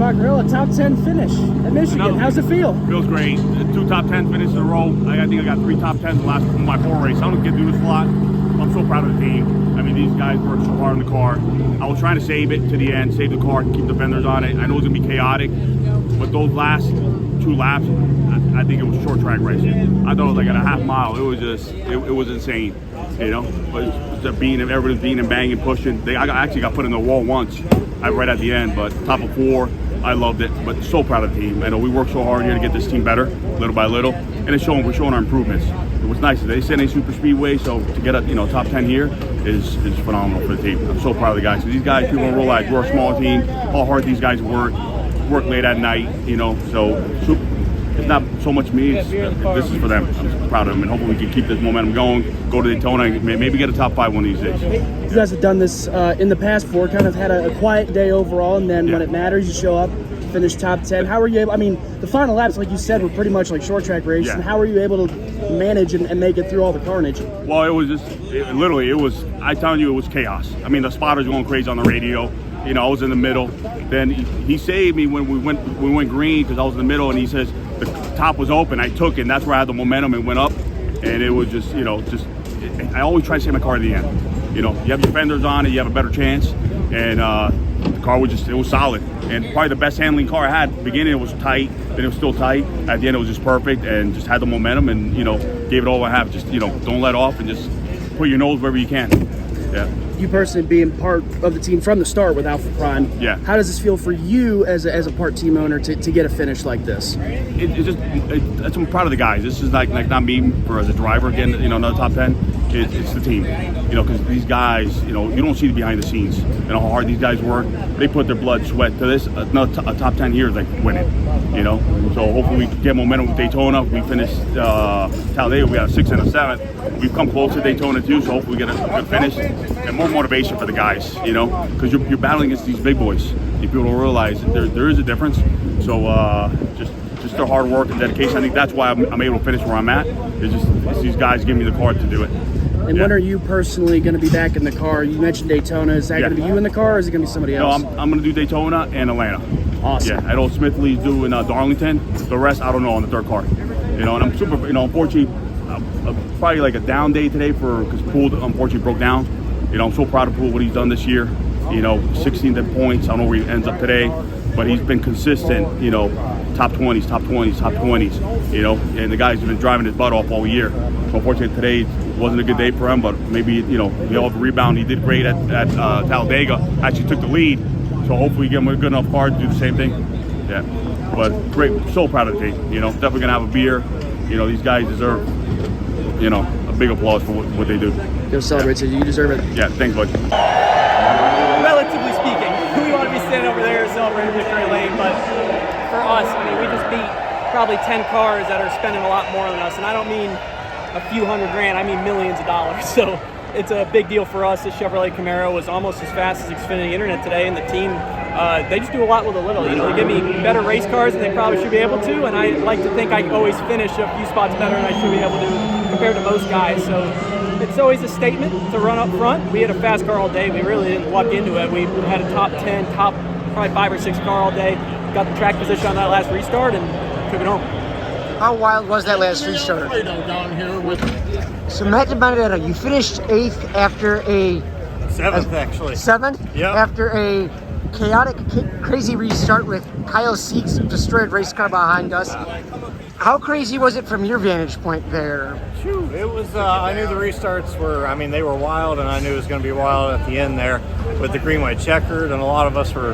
Bacarella, top 10 finish at Michigan. How's it feel? Feels great. 2 top 10 finishes in a row. I think I got 3 top 10s the last my 4 races. I don't get to do this a lot. I'm so proud of the team. I mean, these guys worked so hard on the car. I was trying to save it to the end, save the car, keep the fenders on it. I know it's gonna be chaotic, but those last 2 laps, I think it was short track racing. I thought it was like at a half mile. It was just, it was insane, you know. But everybody's beating and banging, pushing. I actually got put in the wall once, right at the end. But top of 4, I loved it. But so proud of the team. I know we worked so hard here to get this team better, little by little, and we're showing our improvements. It was nice. They sent a super speedway, so to get a top 10 here is phenomenal for the team. I'm so proud of the guys. So these guys, people don't realize we're a small team. How hard these guys work late at night, you know. So it's not so much me. This is for them. I'm proud of them, and hopefully we can keep this momentum going. Go to Daytona, and maybe get a top 5 one of these days. You guys have done this in the past before. Kind of had a quiet day overall, and then when it matters, you show up, finish top 10. How were you able? I mean, the final laps, like you said, were pretty much like short track races. And how were you able to manage and make it through all the carnage? Well, it was just literally. It was. I'm telling you, it was chaos. I mean, the spotters going crazy on the radio. You know, I was in the middle. Then he saved me when we went green because I was in the middle, and he says the top was open. I took it, and that's where I had the momentum and went up. And it was just, I always try to save my car at the end. You know, you have your fenders on it, you have a better chance. And the car was it was solid. And probably the best handling car I had. At the beginning it was tight, then it was still tight. At the end it was just perfect, and just had the momentum, and gave it all I have. Just don't let off, and just put your nose wherever you can. Yeah. You personally being part of the team from the start with Alpha Prime, how does this feel for you as a part team owner to get a finish like this? I'm proud of the guys. This is like not me as a driver again, another top 10. It's the team, because these guys, you don't see the behind the scenes, how hard these guys work. They put their blood, sweat to this. A top 10 here is like winning, So hopefully we get momentum with Daytona. We finished Talladega. We got a 6th and a 7th. We've come close to Daytona too, so hopefully we get a good finish and more motivation for the guys, because you're battling against these big boys. People don't realize that there is a difference. So just their hard work and dedication. I think that's why I'm able to finish where I'm at. It's these guys giving me the car to do it. And when are you personally going to be back in the car? You mentioned Daytona. Is that going to be you in the car, or is it going to be somebody else? No, I'm going to do Daytona and Atlanta. Awesome. Yeah, I know Smithley's doing Darlington. The rest, I don't know on the 3rd car. And I'm super, unfortunately, probably like a down day today because Poole unfortunately broke down. I'm so proud of Poole, what he's done this year. 16th in points. I don't know where he ends up today, but he's been consistent, top 20s, top 20s, top 20s, and the guy's been driving his butt off all year. So unfortunately today wasn't a good day for him, but maybe, he held the rebound. He did great at Talladega, actually took the lead. So hopefully we get him a good enough car to do the same thing. Yeah, but great, so proud of the team, definitely gonna have a beer. These guys deserve, a big applause for what they do. Go celebrate, you deserve it. Yeah, thanks, bud. Relatively speaking, we want to be standing over there celebrating victory lane, but for us, we just beat probably 10 cars that are spending a lot more than us, and I don't mean a few $100 grand, I mean millions of dollars. So it's a big deal for us. This Chevrolet Camaro was almost as fast as Xfinity Internet today, and the team, they just do a lot with a little. They give me better race cars than they probably should be able to, and I like to think I always finish a few spots better than I should be able to compared to most guys. So it's always a statement to run up front. We had a fast car all day. We really didn't luck into it. We had a top 10, probably 5 or 6 car all day. Got the track position on that last restart and took it home. How wild was that last restart? Down here with So Matt DiBenedetto, you finished 8th after a 7th actually. 7th? Yeah. After a chaotic, crazy restart with Kyle Seek's destroyed race car behind us. How crazy was it from your vantage point there? It was, I knew the restarts were, they were wild, and I knew it was going to be wild at the end there with the green, white, checkered, and a lot of us were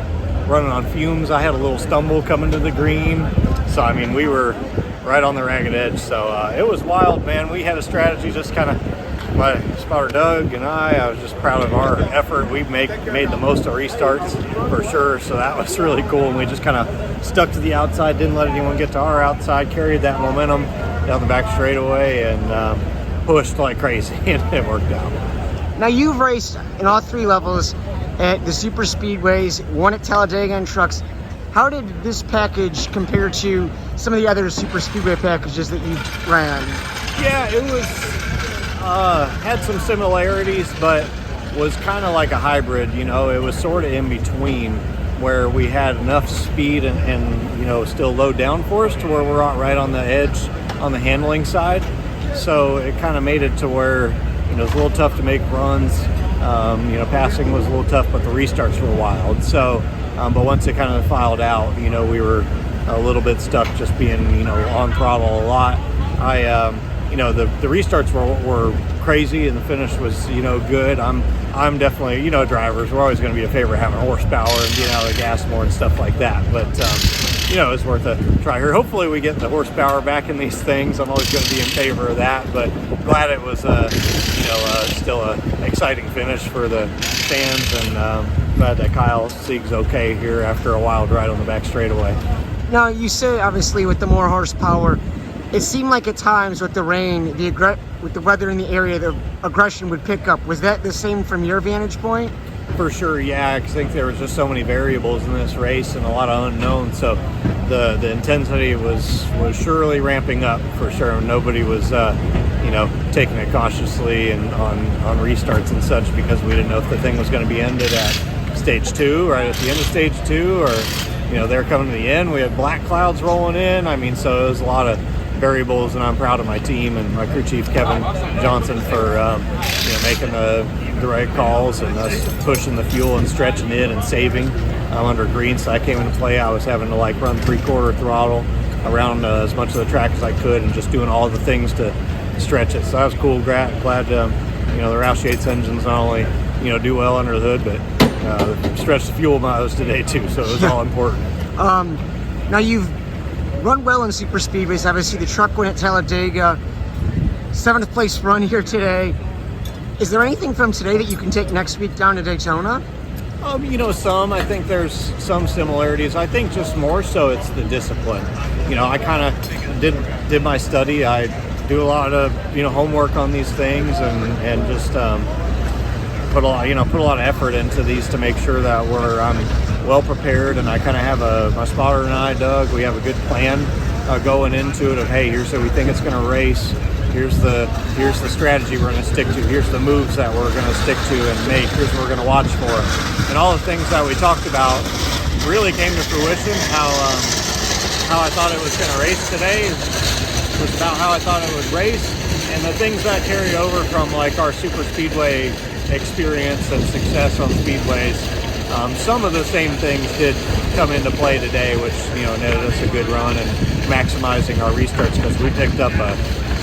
running on fumes. I had a little stumble coming to the green. So, we were right on the ragged edge. So, it was wild, man. We had a strategy, just kind of, my spotter Doug and I was just proud of our effort. We made the most of restarts for sure. So that was really cool. And we just kind of stuck to the outside, didn't let anyone get to our outside, carried that momentum down the back straightaway, and pushed like crazy, and it worked out. Now you've raced in all 3 levels at the super speedways, one at Talladega and trucks. How did this package compare to some of the other super speedway packages that you ran? Yeah, it was had some similarities, but was kind of like a hybrid. It was sort of in between. where we had enough speed and you know, still low downforce to where we're right on the edge on the handling side. So it kind of made it to where, you know, it's a little tough to make runs. You know, passing was a little tough, but the restarts were wild. So, but once it kind of filed out, you know, we were a little bit stuck just being, you know, on throttle a lot. You know, the restarts were crazy and the finish was, you know, good. I'm definitely, you know, drivers, we're always going to be a favorite having horsepower and getting out of the gas more and stuff like that. But, you know, it's worth a try here. Hopefully we get the horsepower back in these things. I'm always going to be in favor of that, but glad it was, you know, still an exciting finish for the fans, and glad that Kyle Sieg's okay here after a wild ride on the back straightaway. Now, you say, obviously, with the more horsepower, it seemed like at times with the rain, with the weather in the area, the aggression would pick up. Was that the same from your vantage point? For sure, yeah. I think there was just so many variables in this race and a lot of unknowns. So the intensity was surely ramping up for sure. Nobody was, you know, taking it cautiously and on restarts and such, because we didn't know if the thing was going to be ended at stage 2, right at the end of stage 2, or, you know, they're coming to the end. We had black clouds rolling in. I mean, so it was a lot of variables, and I'm proud of my team and my crew chief Kevin Johnson for you know, making the right calls and us pushing the fuel and stretching it and saving under green. So I came into play. I was having to like run 3/4 throttle around as much of the track as I could, and just doing all the things to stretch it. So that was cool. Glad you know, the Roush Yates engines not only, you know, do well under the hood, but stretch the fuel mileage today too. So it was all important. Now you've run well in super speedways. Obviously, the truck win at Talladega, 7th place run here today. Is there anything from today that you can take next week down to Daytona? You know, I think there's some similarities. I think just more so it's the discipline. You know, I kind of did my study. I do a lot of, you know, homework on these things, and just put a lot of effort into these to make sure that I'm well prepared. And I kind of have my spotter and I, Doug, we have a good plan going into it of, hey, here's how we think it's going to race. Here's the strategy we're going to stick to. Here's the moves that we're going to stick to and make. Here's what we're going to watch for. And all the things that we talked about really came to fruition. How I thought it was going to race today was about how I thought it would race. And the things that carry over from like our super speedway experience and success on speedways, some of the same things did come into play today, which, you know, netted us a good run and maximizing our restarts, because we picked up a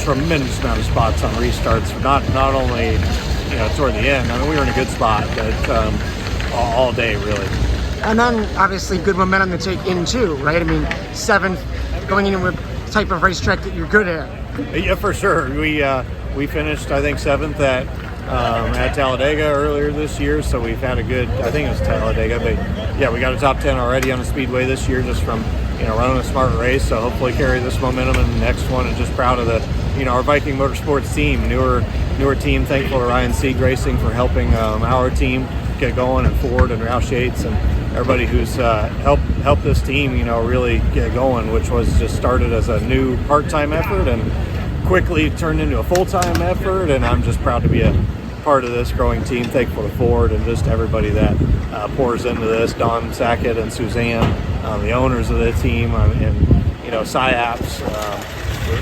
tremendous amount of spots on restarts. Not only, you know, toward the end. I mean, we were in a good spot, but all day really. And then obviously good momentum to take in too, right? I mean, 7th, going in with the type of racetrack that you're good at. Yeah, for sure. We finished, I think, 7th at Talladega earlier this year, so we've had a good, I think it was Talladega, but yeah, we got a top 10 already on the Speedway this year just from, you know, running a smart race. So hopefully carry this momentum in the next one, and just proud of the, you know, our Viking Motorsports team, newer team. Thankful to Ryan Sieg Racing for helping our team get going, and Ford and Roush Yates and everybody who's helped this team, you know, really get going, which was just started as a new part-time effort and quickly turned into a full-time effort. And I'm just proud to be a part of this growing team. Thankful to Ford and just everybody that pours into this. Don Sackett and Suzanne, the owners of the team, and, you know, SciAps,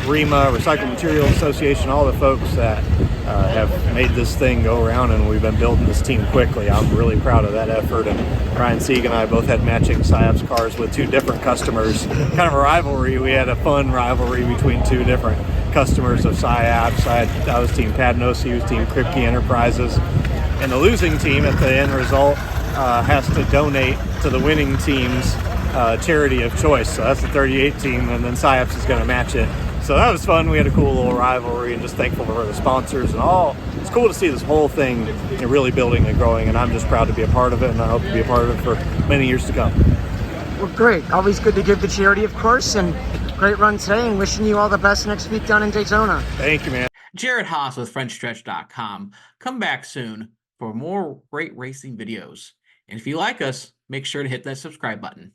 REMA, Recycled Materials Association, all the folks that have made this thing go around, and we've been building this team quickly. I'm really proud of that effort. And Ryan Sieg and I both had matching SciAps cars with 2 different customers. Kind of a rivalry. We had a fun rivalry between 2 different customers of SciAps. I was Team Padnos, he was Team Kripke Enterprises. And the losing team at the end result has to donate to the winning team's charity of choice. So that's the 38 team, and then SciAps is going to match it. So that was fun. We had a cool little rivalry, and just thankful for the sponsors and all. It's cool to see this whole thing, you know, really building and growing, and I'm just proud to be a part of it, and I hope to be a part of it for many years to come. Well, great. Always good to give the charity, of course, and great run today, and wishing you all the best next week down in Daytona. Thank you, man. Jared Haas with Frontstretch.com. Come back soon for more great racing videos. And if you like us, make sure to hit that subscribe button.